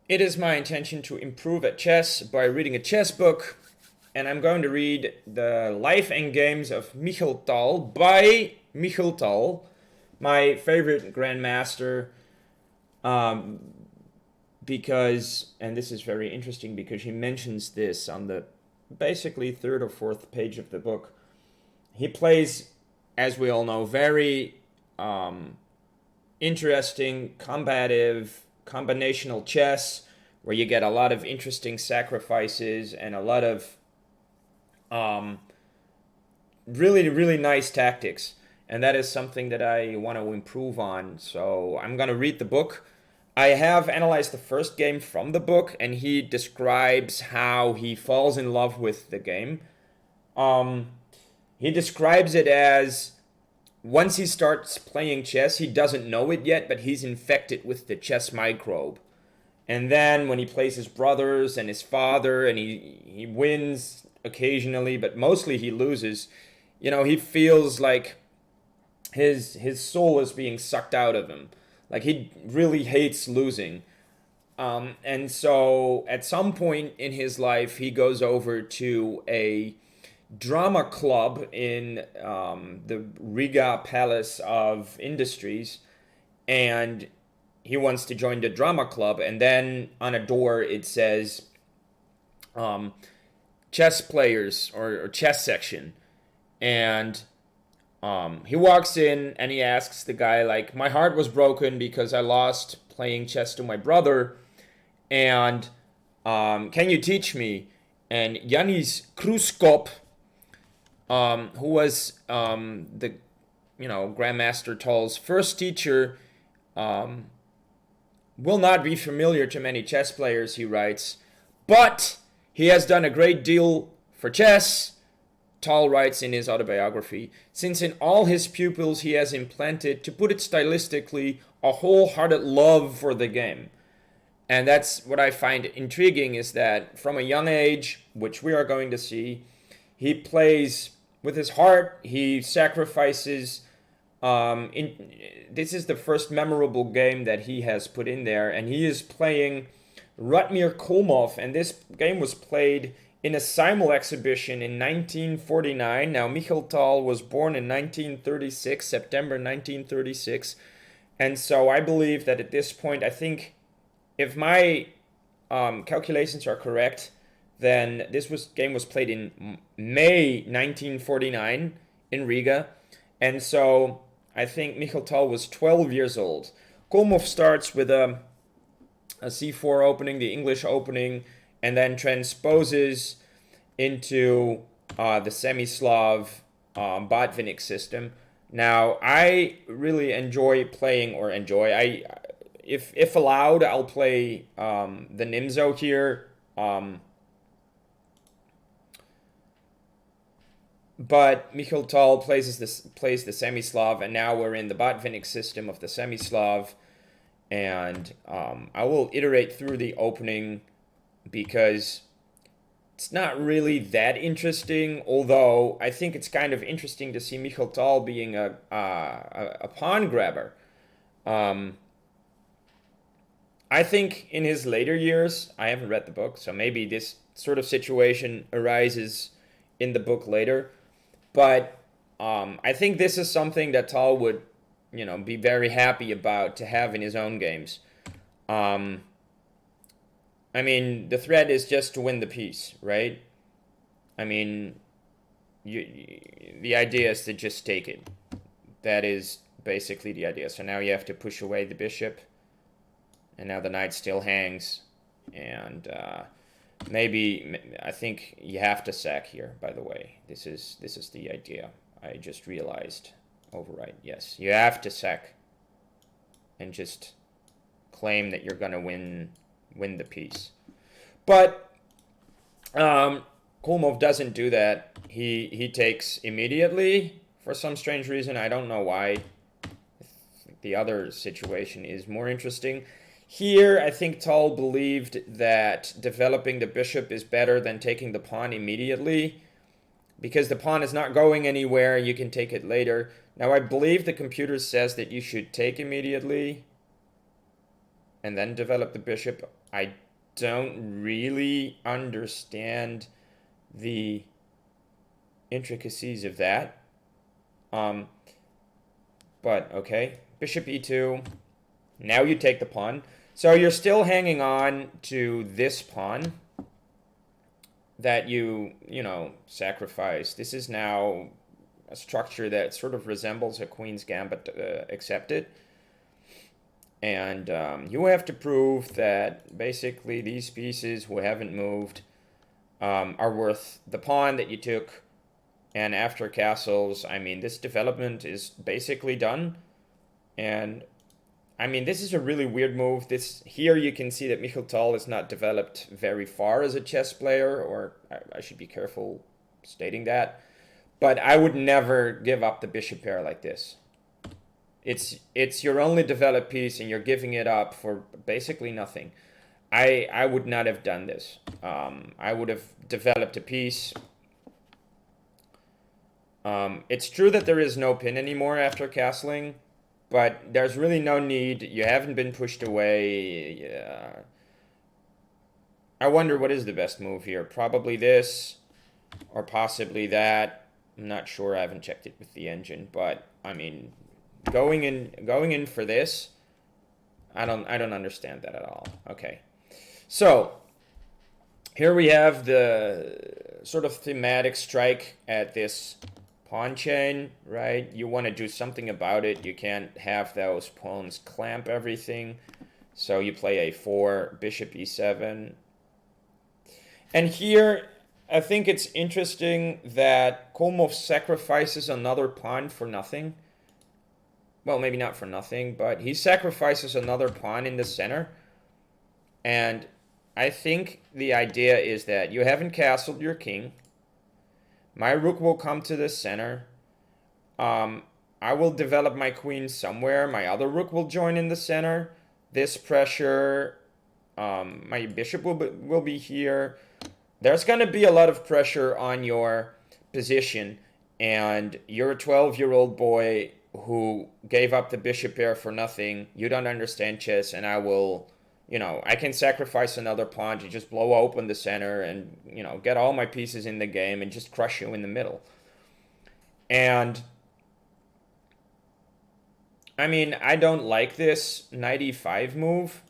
It is my intention to improve at chess by reading a chess book, and I'm going to read The Life and Games of Mikhail Tal by Mikhail Tal, my favorite grandmaster, um, because, and this is very interesting because he mentions this on the basically third or fourth page of the book. He plays, as we all know, very interesting, combative, combinational chess where you get a lot of interesting sacrifices and a lot of um, really, really nice tactics. And that is something that I want to improve on. So I'm going to read the book. I have analyzed the first game from the book, and he describes how he falls in love with the game. Um, he describes it as once he starts playing chess, he doesn't know it yet, but he's infected with the chess microbe. And then when he plays his brothers and his father, and he wins occasionally, but mostly he loses, he feels like his soul is being sucked out of him. Like he really hates losing. And so at some point in his life, he goes over to a drama club in the Riga Palace of Industries, and he wants to join the drama club. And then on a door it says um, chess players or chess section, and he walks in and he asks the guy like, "My heart was broken because I lost playing chess to my brother, and can you teach me?" And Yanis Kruskop, who was the Grandmaster Tal's first teacher, um, will not be familiar to many chess players, he writes, but he has done a great deal for chess, Tal writes in his autobiography, since in all his pupils he has implanted, to put it stylistically, a wholehearted love for the game. And that's what I find intriguing, is that from a young age, which we are going to see, he plays with his heart. He sacrifices. This is the first memorable game that he has put in there, and he is playing Radmir Kholmov, and this game was played in a simul exhibition in 1949. Now, Mikhail Tal was born in 1936, September 1936, and so I believe that at this point, I think if my calculations are correct, then game was played in May 1949 in Riga, and so I think Mikhail Tal was 12 years old. Kholmov starts with a c4 opening, the English opening, and then transposes into the semi-Slav Botvinnik system. Now, I really enjoy playing, or enjoy, if allowed, I'll play the Nimzo here. But Mikhail Tal plays the semi-Slav, and now we're in the Botvinnik system of the semi-Slav. And I will iterate through the opening because it's not really that interesting, although I think it's kind of interesting to see Mikhail Tal being a pawn grabber. I think in his later years, I haven't read the book, so maybe this sort of situation arises in the book later. But I think this is something that Tal would, be very happy about to have in his own games. I mean, the threat is just to win the piece, right? I mean, the idea is to just take it. That is basically the idea. So now you have to push away the bishop, and now the knight still hangs, and maybe I think you have to sack here. By the way, this is the idea. I just realized. Override. Yes, you have to sack, and just claim that you're gonna win the piece. But Kholmov doesn't do that. He takes immediately for some strange reason. I don't know why. The other situation is more interesting. Here, I think Tal believed that developing the bishop is better than taking the pawn immediately, because the pawn is not going anywhere. You can take it later. Now, I believe the computer says that you should take immediately, and then develop the bishop. I don't really understand the intricacies of that. But okay, bishop e2. Now you take the pawn. So you're still hanging on to this pawn that you sacrifice. This is now a structure that sort of resembles a queen's gambit, accepted. And you have to prove that basically these pieces who haven't moved are worth the pawn that you took. And after castles, I mean, this development is basically done. And I mean, this is a really weird move. Here you can see that Mikhail Tal is not developed very far as a chess player, or I should be careful stating that. But I would never give up the bishop pair like this. It's your only developed piece, and you're giving it up for basically nothing. I would not have done this. I would have developed a piece. It's true that there is no pin anymore after castling, but there's really no need. You haven't been pushed away. I wonder what is the best move here. Probably this, or possibly that. I'm not sure. I haven't checked it with the engine, but I mean, going in for this, I don't understand that at all. Okay, so here we have the sort of thematic strike at this pawn chain, right? You want to do something about it. You can't have those pawns clamp everything. So you play a4, bishop e7. And here, I think it's interesting that Kholmov sacrifices another pawn for nothing. Well, maybe not for nothing, but he sacrifices another pawn in the center. And I think the idea is that you haven't castled your king. My rook will come to the center. I will develop my queen somewhere. My other rook will join in the center. This pressure, my bishop will be here. There's going to be a lot of pressure on your position. And you're a 12-year-old boy who gave up the bishop pair for nothing. You don't understand chess, and I will... I can sacrifice another pawn to just blow open the center and, get all my pieces in the game and just crush you in the middle. And, I mean, I don't like this knight e5 move.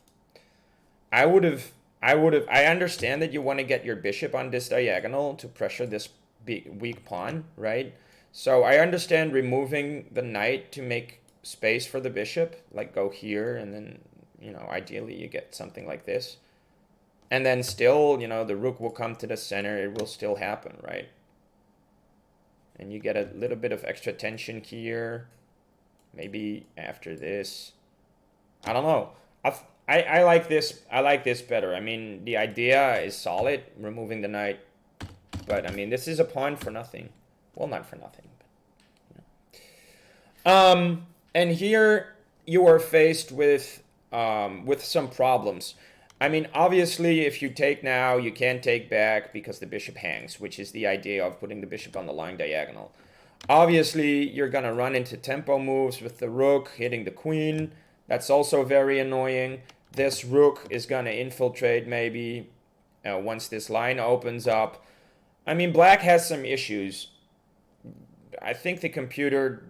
I understand that you want to get your bishop on this diagonal to pressure this weak pawn, right? So I understand removing the knight to make space for the bishop, like go here and then... ideally you get something like this. And then still, the rook will come to the center. It will still happen, right? And you get a little bit of extra tension here. Maybe after this. I don't know. I like this. I like this better. I mean, the idea is solid, removing the knight. But, I mean, this is a pawn for nothing. Well, not for nothing. But, and here you are faced with some problems. I mean, obviously, if you take now, you can't take back because the bishop hangs, which is the idea of putting the bishop on the lying diagonal. Obviously, you're going to run into tempo moves with the rook hitting the queen. That's also very annoying. This rook is going to infiltrate maybe once this line opens up. I mean, black has some issues. I think the computer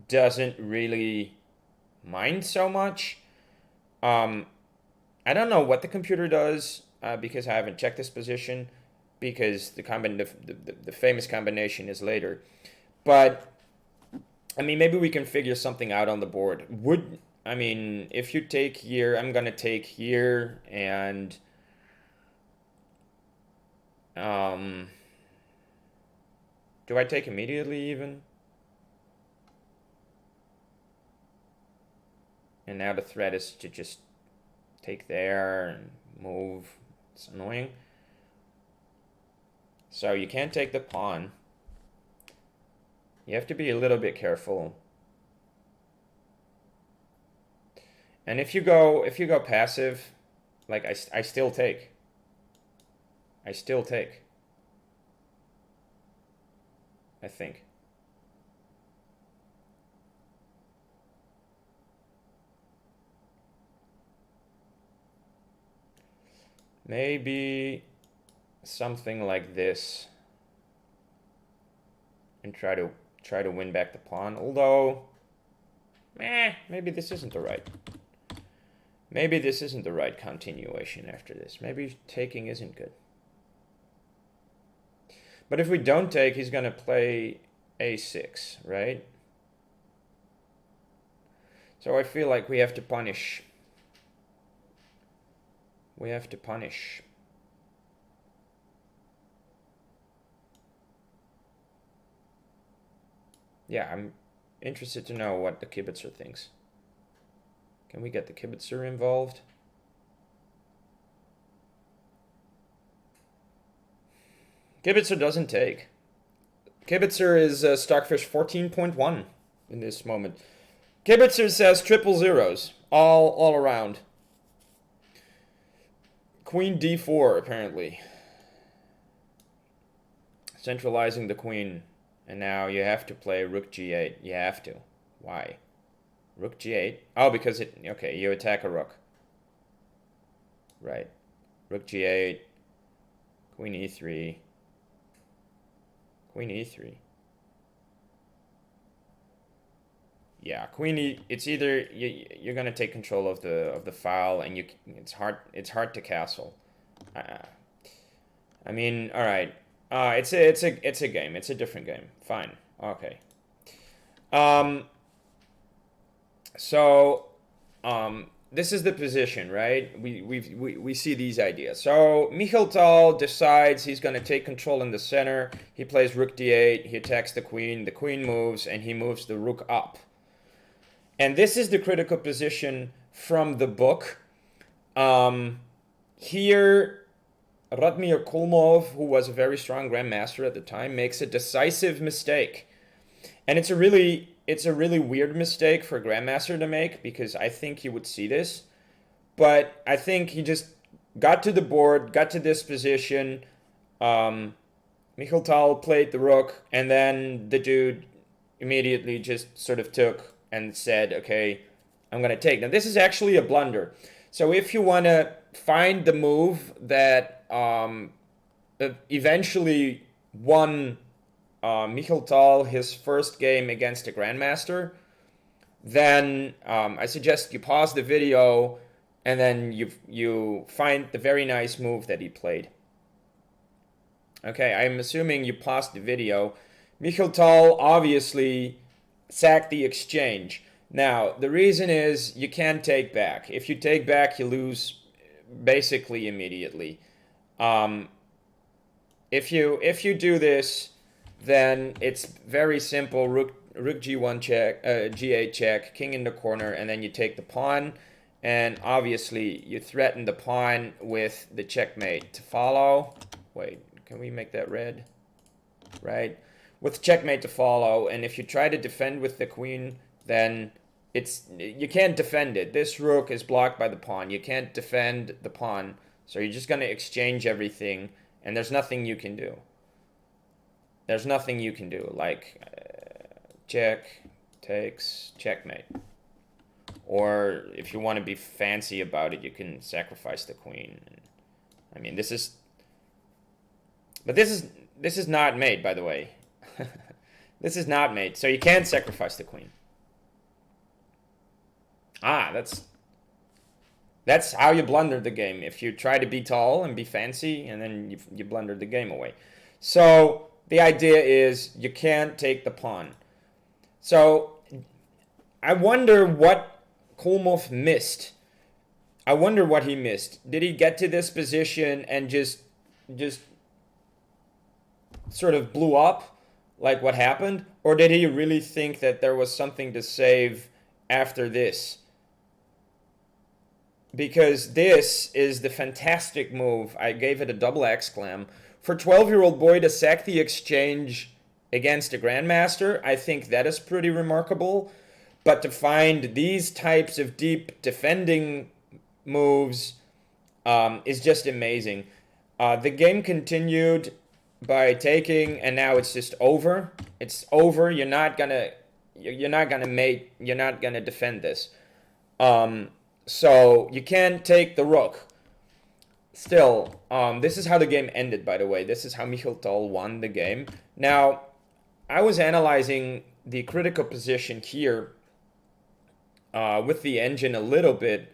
doesn't really mind so much. I don't know what the computer does because I haven't checked this position, because the famous combination is later. But I mean, maybe we can figure something out on the board. If you take here, I'm gonna take here, and do I take immediately even? And now the threat is to just take there and move. It's annoying. So you can't take the pawn. You have to be a little bit careful. And if you go passive, like I still take. I still take. I think. Maybe something like this, and try to win back the pawn. Although, maybe this isn't the right. Maybe this isn't the right continuation after this. Maybe taking isn't good. But if we don't take, he's gonna play a6, right? So I feel like we have to punish. We have to punish. Yeah, I'm interested to know what the kibitzer thinks. Can we get the kibitzer involved? Kibitzer doesn't take. Kibitzer is Stockfish 14.1 in this moment. Kibitzer says triple zeros all around. Queen d4 apparently. Centralizing the queen. And now you have to play rook g8. You have to. Why? Rook g8. Oh, because it... Okay, you attack a rook. Right. Rook g8. Queen e3. Queen e3. Yeah, queen e... It's either you're gonna take control of the file, and it's hard to castle. I mean, all right. It's a game. It's a different game. Fine. Okay. This is the position, right? We see these ideas. So Mikhail Tal decides he's going to take control in the center. He plays rook d8. He attacks the queen moves, and he moves the rook up. And this is the critical position from the book. Here, Radmir Kholmov, who was a very strong grandmaster at the time, makes a decisive mistake. And it's a really weird mistake for a grandmaster to make, because I think he would see this. But I think he just got to the board, got to this position. Mikhail Tal played the rook, and then the dude immediately just sort of took and said, okay, I'm going to take. Now, this is actually a blunder. So if you want to find the move that eventually won Mikhail Tal his first game against a grandmaster, then I suggest you pause the video and then you find the very nice move that he played. Okay, I'm assuming you paused the video. Mikhail Tal obviously sacked the exchange. Now, the reason is you can't take back. If you take back, you lose basically immediately. If you do this, then it's very simple. Rook g1 check, g8 check, king in the corner, and then you take the pawn. And obviously, you threaten the pawn with the checkmate to follow. Wait, can we make that red? Right? With checkmate to follow, and if you try to defend with the queen, then you can't defend it. This rook is blocked by the pawn. You can't defend the pawn, so you're just going to exchange everything, and there's nothing you can do. There's nothing you can do, like check, takes, checkmate. Or if you want to be fancy about it, you can sacrifice the queen. I mean, this is not mate, by the way. This is not mate, so you can't sacrifice the queen. That's how you blunder the game. If you try to be tall and be fancy, and then you blunder the game away. So the idea is you can't take the pawn. So I wonder what Kholmov missed. I wonder what he missed. Did he get to this position and just sort of blew up, like what happened? Or did he really think that there was something to save after this? Because this is the fantastic move. I gave it a double exclam. For a 12-year-old boy to sack the exchange against a grandmaster, I think that is pretty remarkable. But to find these types of deep defending moves is just amazing. The game continued by taking, and now it's just over. It's over. You're not gonna mate. You're not gonna defend this. So you can't take the rook. Still, this is how the game ended, by the way. This is how Mikhail Tal won the game. Now, I was analyzing the critical position here with the engine a little bit,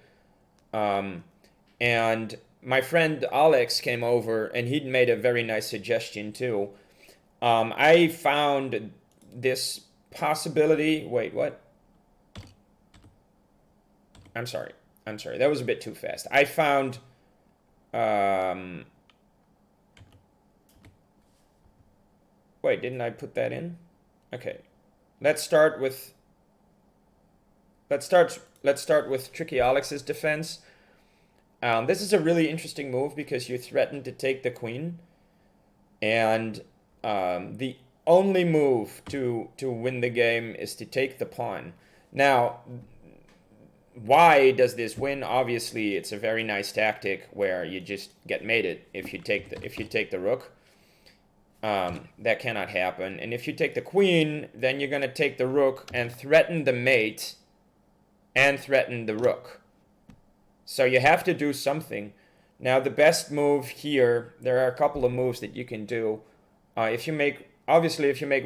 um, and my friend Alex came over and he'd made a very nice suggestion too. I found this possibility. Wait, what? I'm sorry. I'm sorry. That was a bit too fast. I found. Wait, didn't I put that in? Okay. Let's start with. Let's start with Tricky Alex's defense. This is a really interesting move because you threaten to take the queen, and the only move to win the game is to take the pawn. Now, why does this win? Obviously, it's a very nice tactic where you just get mated if you take the rook. That cannot happen. And if you take the queen, then you're gonna take the rook and threaten the mate and threaten the rook. So you have to do something. Now the best move here, there are a couple of moves that you can do. If you make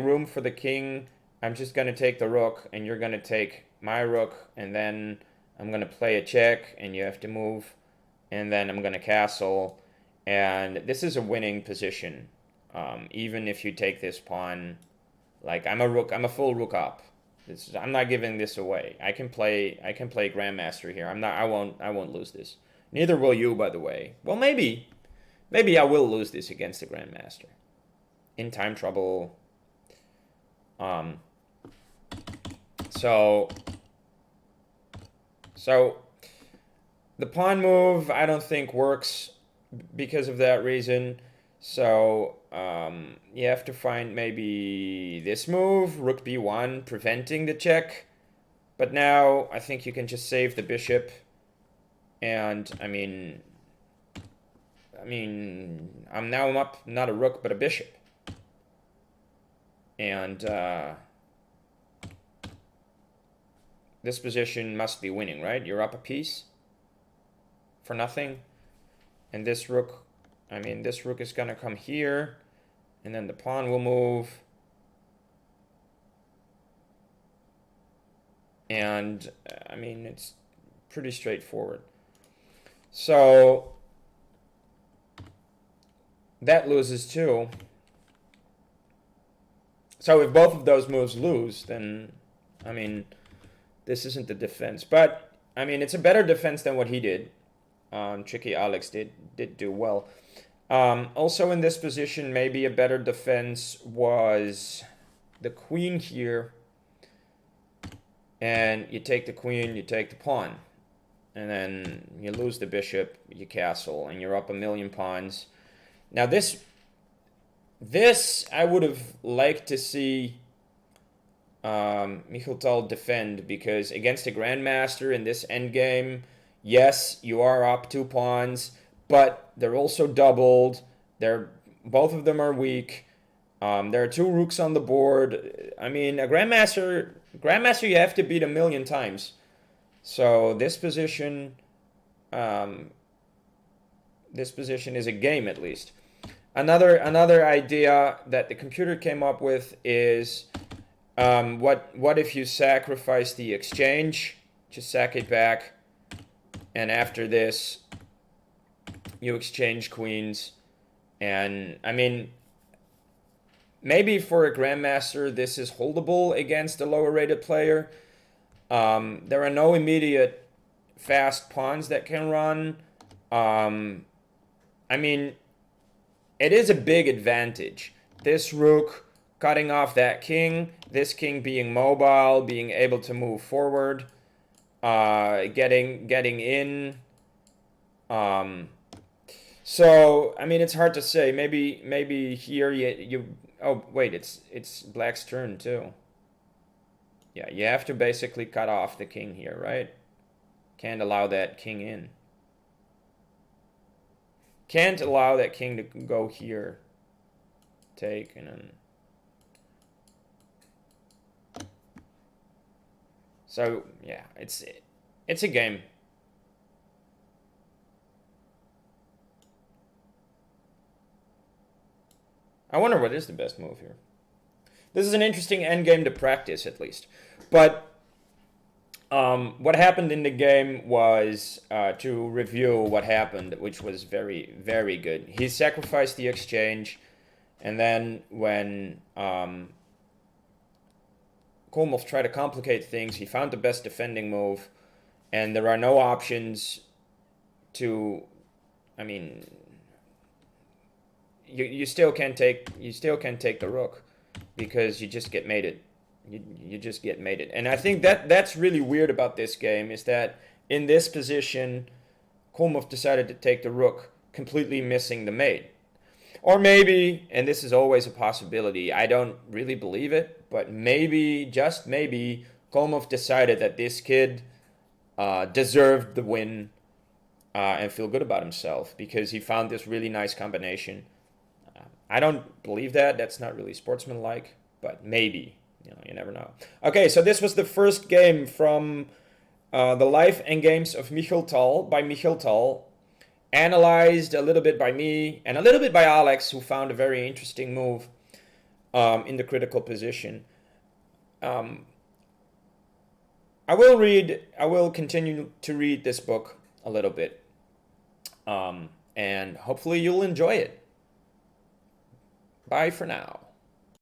room for the king, I'm just gonna take the rook and you're gonna take my rook, and then I'm gonna play a check and you have to move, and then I'm gonna castle, and this is a winning position. Even if you take this pawn, like I'm a full rook up. I'm not giving this away. I can play Grandmaster here. I won't lose this. Neither will you, by the way. Well, maybe I will lose this against the Grandmaster. In time trouble. So the pawn move I don't think works because of that reason. So you have to find maybe this move, rook b1, preventing the check. But now I think you can just save the bishop. And I mean, I'm up not a rook but a bishop. And this position must be winning, right? You're up a piece for nothing. And this rook, this rook is going to come here, and then the pawn will move. And, it's pretty straightforward. So, that loses too. So if both of those moves lose, then, this isn't the defense. But, it's a better defense than what he did. Tricky Alex did do well. Also in this position, maybe a better defense was the queen here. And you take the queen, you take the pawn. And then you lose the bishop, you castle, and you're up a million pawns. Now this I would have liked to see Mikhail Tal defend, because against a Grandmaster in this endgame, yes, you are up 2 pawns, but they're also doubled. Both of them are weak. There are 2 rooks on the board. A Grandmaster you have to beat a million times. So this position is a game at least. Another idea that the computer came up with is what if you sacrifice the exchange, just sack it back, and after this you exchange queens. And maybe for a Grandmaster this is holdable against a lower rated player. There are no immediate fast pawns that can run. It is a big advantage. This rook cutting off that king, this king being mobile, being able to move forward, getting in. So it's hard to say. Maybe here you oh wait, it's black's turn too. Yeah, you have to basically cut off the king here, right? Can't allow that king in. Can't allow that king to go here. Take, and then... So, yeah, it's a game. I wonder what is the best move here. This is an interesting endgame to practice, at least. But what happened in the game was, to review what happened, which was very, very good. He sacrificed the exchange, and then when Kholmov tried to complicate things, he found the best defending move, and there are no options to, I mean, you still can't take the rook because you just get mated. You just get mated. And I think that's really weird about this game, is that in this position, Kholmov decided to take the rook, completely missing the mate. Or maybe, and this is always a possibility, I don't really believe it, but maybe, just maybe, Kholmov decided that this kid deserved the win and feel good about himself because he found this really nice combination. I don't believe that. That's not really sportsmanlike, but maybe. You never know. Okay, so this was the first game from the Life and Games of Mikhail Tal by Mikhail Tal, analyzed a little bit by me and a little bit by Alex, who found a very interesting move in the critical position. I will continue to read this book a little bit, and hopefully you'll enjoy it. Bye for now.